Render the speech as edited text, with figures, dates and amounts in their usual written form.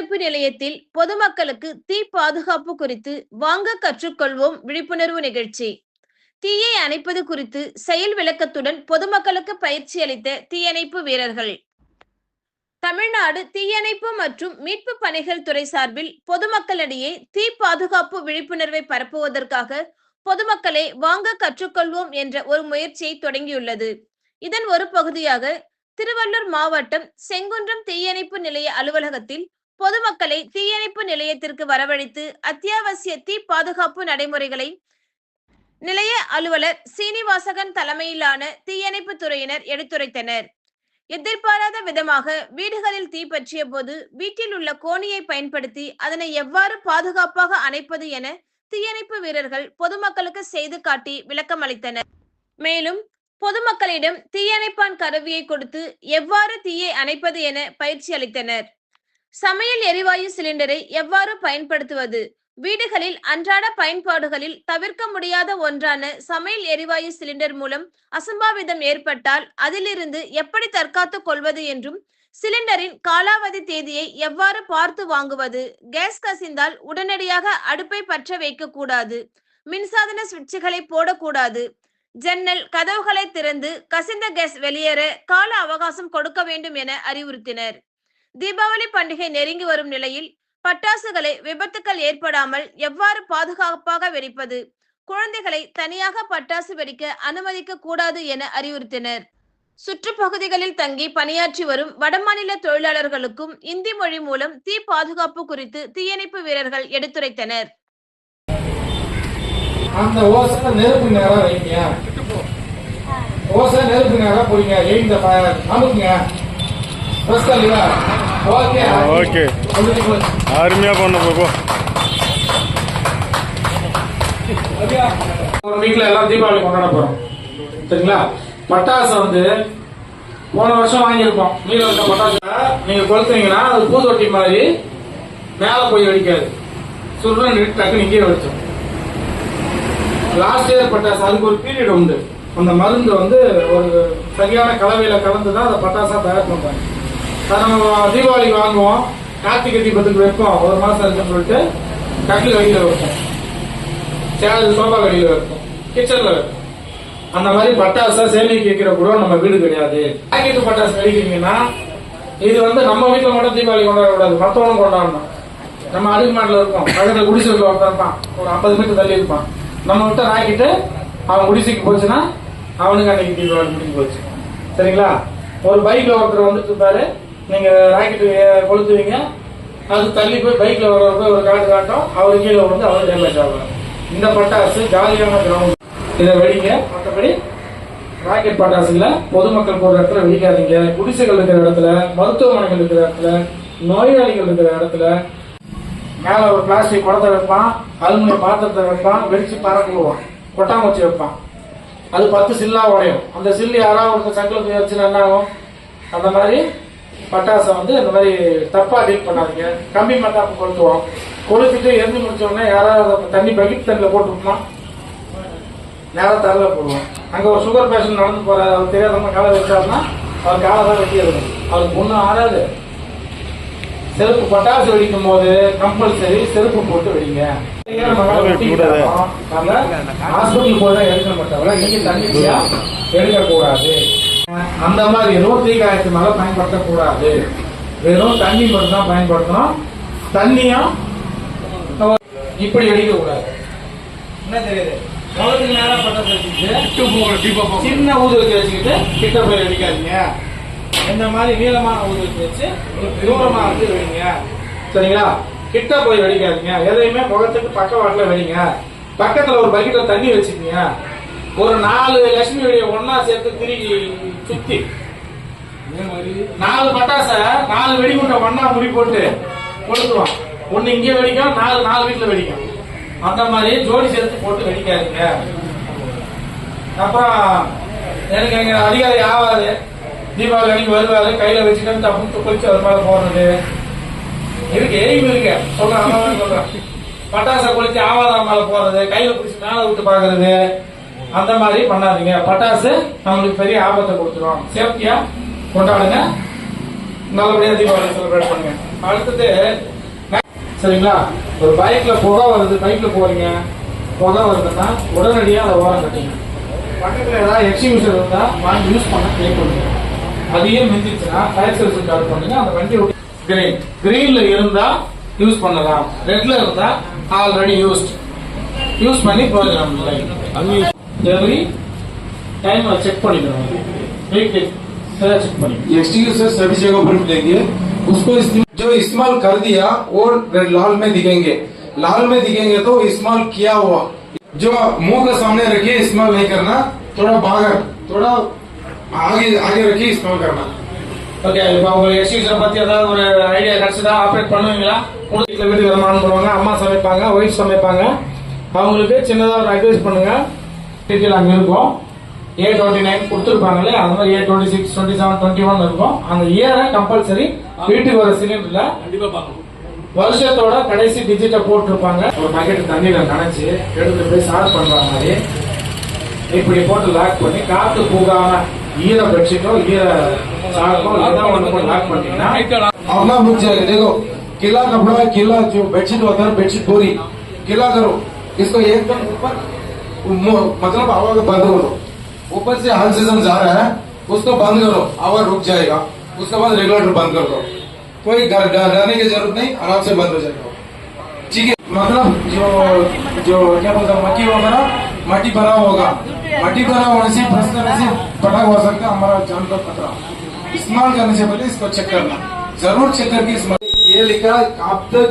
தீயணைப்பு நிலையத்தில் பொதுமக்களுக்கு தீ பாதுகாப்பு குறித்து வாங்க கற்றுக்கொள்வோம் விழிப்புணர்வு நிகழ்ச்சி. தீயை அணைப்பது குறித்து செயல் விளக்கத்துடன் பொதுமக்களுக்கு பயிற்சி அளித்த தீயணைப்பு வீரர்கள். தமிழ்நாடு தீயணைப்பு மற்றும் மீட்பு பணிகள் துறை சார்பில் பொதுமக்களிடையே தீ பாதுகாப்பு விழிப்புணர்வை பரப்புவதற்காக பொதுமக்களே வாங்க கற்றுக்கொள்வோம் என்ற ஒரு முயற்சியை தொடங்கியுள்ளது. இதன் ஒரு பகுதியாக திருவள்ளூர் மாவட்டம் செங்குன்றம் தீயணைப்பு நிலைய அலுவலகத்தில் பொதுமக்களை தீயணைப்பு நிலையத்திற்கு வரவழைத்து அத்தியாவசிய தீ பாதுகாப்பு நடைமுறைகளை நிலைய அலுவலர் சீனிவாசகன் தலைமையிலான தீயணைப்பு துறையினர் எடுத்துரைத்தனர். எதிர்பாராத விதமாக வீடுகளில் தீ பற்றிய போது வீட்டில் உள்ள கோணியை பயன்படுத்தி அதனை எவ்வாறு பாதுகாப்பாக அணைப்பது என தீயணைப்பு வீரர்கள் பொதுமக்களுக்கு செய்து காட்டி விளக்கம் அளித்தனர். மேலும் பொதுமக்களிடம் தீயணைப்பான் கருவியை கொடுத்து எவ்வாறு தீயை அணைப்பது என பயிற்சி அளித்தனர். சமையல் எரிவாயு சிலிண்டரை எவ்வாறு பயன்படுத்துவது, வீடுகளில் அன்றாட பயன்பாடுகளில் தவிர்க்க முடியாத ஒன்றான சமையல் எரிவாயு சிலிண்டர் மூலம் அசம்பாவிதம் ஏற்பட்டால் அதிலிருந்து எப்படி தற்காத்துக் கொள்வது என்றும், சிலிண்டரின் காலாவதி தேதியை எவ்வாறு பார்த்து வாங்குவது, கேஸ் கசிந்தால் உடனடியாக அடுப்பை பற்ற வைக்க கூடாது, மின்சாதன சுவிட்சுகளை போடக்கூடாது, ஜன்னல் கதவுகளை திறந்து கசிந்த கேஸ் வெளியேற கால அவகாசம் கொடுக்க வேண்டும் என அறிவுறுத்தினர். தீபாவளி பண்டிகை நெருங்கி வரும் நிலையில் பட்டாசுகளை விபத்துக்கள் ஏற்படாமல் எவ்வாறு பாதுகாப்பாக வெடிப்பது, குழந்தைகளை தனியாக பட்டாசு வெடிக்க அனுமதிக்க கூடாது என அறிவுறுத்தினர். சுற்றுப்பகுதிகளில் தங்கி பணியாற்றி வரும் வடமாநில தொழிலாளர்களுக்கும் இந்தி மொழி மூலம் தீ பாதுகாப்பு குறித்து தீயணைப்பு வீரர்கள் எடுத்துரைத்தனர். அந்த ஓசை நெருப்பு நேரம் வைங்க, ஓசை நெருப்பு நேரம் போறீங்க, அமுக்குங்க. ஓகே, அருமையா பண்ண போகும். ஒரு வீட்டுல எல்லாம் தீபாவளி கொண்டாட போறோம், சரிங்களா? பட்டாசு வந்து போன வருஷம் வாங்கியிருப்போம். மீத இருக்க பட்டாசு நீங்க கொளுத்துனீங்கன்னா அது பூதொட்டி மாதிரி மேல போய் வெடிக்காது, சுருன்னு டக்குன்னு இங்கே வெடிச்சோம். லாஸ்ட் இயர் பட்டாசு அதுக்கு ஒரு பீரியட் உண்டு. அந்த மருந்து வந்து ஒரு சரியான கலவையில கலந்துதான் அந்த பட்டாசா தயார் பண்றாங்க. அதை நம்ம தீபாவளிக்கு வாங்குவோம், கார்த்திகை தீபத்துக்கு வைப்போம், ஒரு மாசம் இருக்குன்னு சொல்லிட்டு கட்டில் வெளியில வைப்போம், சேனல் சோபா வெளியில வைப்போம், கிச்சன்ல வைப்போம். அந்த மாதிரி பட்டாசா சேமிக்க வைக்கிற கூட நம்ம வீடு கிடையாது. பாக்கெட்டு பட்டாசு வெடிக்கிறீங்கன்னா இது வந்து நம்ம வீட்டுல மட்டும் தீபாவளி கொண்டாடக்கூடாது, மற்றவனும் கொண்டாடணும். நம்ம அடுக்கு மாட்டில் இருப்போம், பக்கத்துல குடிசைக்குள்ள ஒருத்தர் இருப்பான், ஒரு 50 மீட்டர் தள்ளி இருப்பான். நம்ம விட்ட ராக்கெட்டு அவன் குடிசைக்கு போச்சுன்னா அவனுக்கு அன்னைக்கு தீபாவளி முடிஞ்சு போச்சு, சரிங்களா? ஒரு பைக்ல ஒருத்தர் வந்துட்டு இருப்பாரு, நீங்க ராக்கெட்டு கொளுத்துவீங்க, அது தள்ளி போய் பைக்ல போய் ஒரு காட்டு காட்டும், அவரு கீழே வந்து அவரு டேமேஜ் ஆகும். இந்த பட்டாசு ஜாலியான கிரவுண்ட், இதை வெடிங்க. மற்றபடி ராக்கெட் பட்டாசு இல்ல, பொதுமக்கள் போற இடத்துல வெடிக்காதீங்க. குடிசைகள் இருக்கிற இடத்துல, மருத்துவமனைகள் இருக்கிற இடத்துல, நோயாளிகள் இருக்கிற இடத்துல மேல ஒரு பிளாஸ்டிக் குடத்தை வைப்பான், அலுமினியம் பாத்திரத்தை வைப்பான், வெடிச்சு பறக்குவான், கொட்டாங்குச்சி வைப்பான். அது 10 சில்லா உடையும். அந்த சில்லு யாராவது ஒருத்தர் சங்கலத்தை வச்சுன்னா என்ன ஆகும்? அந்த மாதிரி பட்டாசை வந்து இந்த மாதிரி தப்பா டீல் பண்ணாதீங்க. கம்பி மத்தாப்பு கொளுத்துவோம், கொளுத்திட்டு எரிஞ்சு முடிச்ச உடனே யாராவது தண்ணி பக்கெட் தண்ணில போட்டுருப்போம், நேரம் தரல போடுவோம். அங்க ஒரு சுகர் பேஷண்ட் நடந்து போற அவர் தெரியாதவங்க காலை வச்சாருன்னா அவர் காலை தான் வெட்டி இருக்கும், அவருக்கு ஒன்றும் ஆறாது. செருப்பு பட்டாசு வெடிக்கும் போது கம்பல்சரி செருப்பு போட்டு வெடிங்க. ஹாஸ்பிட்டல் போய் தான் எடுக்க மாட்டாங்க, நீங்க தண்ணியா எடுக்க கூடாது. அந்த மாதிரி எதுவும் தீக்காயத்து மேல பயன்படுத்தக்கூடாது, வெறும் தண்ணி மட்டும் தான் பயன்படுத்தணும். தண்ணியும் இப்படி வெடிக்க கூடாது. என்ன தெரியுது? முகத்துக்கு நேரம் பட்டாசு வச்சுக்கிட்டு சின்ன ஊதுவத்தி வச்சுக்கிட்டு கிட்ட போய் வெடிக்காதீங்க. இந்த மாதிரி நீளமான ஊதுவத்தி வச்சு தூரமா வந்து வெடிங்க, சரிங்களா? கிட்ட போய் வெடிக்காதீங்க. எதையுமே முகத்துக்கு பக்கவாட்டுல வெடிங்க. பக்கத்துல ஒரு பக்கெட்ல தண்ணி வச்சுக்கீங்க. ஒரு 4 லட்சுமி வெடியை ஒன்னா சேர்த்து திரும்பி சுத்தி 4 பட்டாச 4 வெடிகுண்டை ஒன்னா முடி போட்டு கொடுத்துருவோம். ஒண்ணு இங்கே வெடிக்கும், 4 வீட்டுல வெடிக்கும். அந்த மாதிரி ஜோடி சேர்த்து போட்டு வெடிக்காதீங்க. அப்புறம் எனக்கு எங்க அதிகாரி ஆவாது, தீபாவளி அன்னைக்கு வருவாரு, கையில வச்சுட்டு தப்பு குளிச்சு அது மேல போறது இருக்கு, எய்ம் இருக்கு. சொல்றேன், பட்டாசை குளிச்சு ஆவாதம் மேல போறது, கையில பிடிச்சி மேல விட்டு பாக்குறது, அந்த மாதிரி பண்ணாதீங்க. பட்டாசு நம்மளுக்கு பெரிய ஆபத்தை கொடுத்துரும். சேஃப்டியா கொண்டாடுங்க, நல்லபடியா தீபாவளி செலிப்ரேட் பண்ணுங்க. அடுத்தது சரிங்களா? ஒரு பைக்ல புகை வருது, பைக்ல போறீங்க, புகை வருதுன்னா உடனடியாக அதை ஓரம் கட்டுங்க. பக்கத்தில் ஏதாவது எக்ஸிபிஷன் இருந்தால் வாங்கி யூஸ் பண்ண ட்ரை பண்ணுங்க. அதையும் மிஞ்சிச்சுன்னா ஃபயர் சர்வீஸ் கால் பண்ணுங்க. அந்த வண்டி கிரீன்ல இருந்தா யூஸ் பண்ணலாம், ரெட்ல இருந்தா ஆல்ரெடி யூஸ் பண்ணி போயிடலாம். எவ்ரி டைம் செக் பண்ணிக்கணும், चेक பண்ணிக்கணும். एक्सटीरियर सभी जगह पर मिलेंगे, उसको जो इस्तेमाल कर दिया और लाल में दिखेंगे, लाल में दिखेंगे तो इस्तेमाल किया हुआ। जो मुंह के सामने रखिए, इस्तेमाल नहीं करना, थोड़ा बाहर थोड़ा आगे रखिए, इस्तेमाल करना। ஓகே, இப்போ உங்களுக்கு எக்ஸ்டிங்ஷன் பத்தி ஏதாவது ஒரு ஐடியா கிடைச்சதா? ஆப்ரேட் பண்ணுவீங்களா? வீட்டுல வீட்டுக்கு வருமானம் பண்ணுவாங்க, அம்மா சமைப்பாங்க, ஒய்ஃப் சமைப்பாங்க, அவங்களுக்கு சின்னதாக ஒரு அட்வைஸ் பண்ணுங்க. டீட்டெயில் அங்கே இருக்கும். A29 கொடுத்துருப்பாங்களே, அந்த மாதிரி A26, 27, 21 இருக்கும். அந்த இயரை கம்பல்சரி வீட்டுக்கு வர சிலிண்டர்ல கண்டிப்பா பார்க்கணும். வருஷத்தோட கடைசி டிஜிட்டை போட்டிருப்பாங்க. ஒரு பக்கெட் தண்ணியில நனைச்சு எடுத்து போய் சார்ஜ் பண்ற மாதிரி இப்படி போட்டு லாக் பண்ணி காத்து போகாம ஈர பெட்ஷீட்டோ ஈர சாக்கோ ஏதாவது ஒன்று போட்டு லாக் பண்ணீங்கன்னா अपना बुझ जाएगा। देखो गीला कपड़ा, गीला जो बेडशीट होता है, बेडशीट बोरी गीला करो, इसको एकदम ऊपर मतलब हवा को बंद करो। ऊपर से हल सीजन जा रहा है, उसको बंद करो, हवा रुक जाएगा। उसके बाद रेगुलेटर बंद कर दो, कोई डरने की जरूरत नहीं, आराम से बंद हो जाएगा। ठीक है, मतलब जो क्या बोलता है, मट्टी होगा ना, मट्टी भरा होगा, मट्टी भरा होने से फंस करने से पटा हो सकता है हमारा जान का खतरा। इस्तेमाल करने से पहले इसको चेक करना, जरूर चेक करके इस्तेमाल। ये लिखा आप तक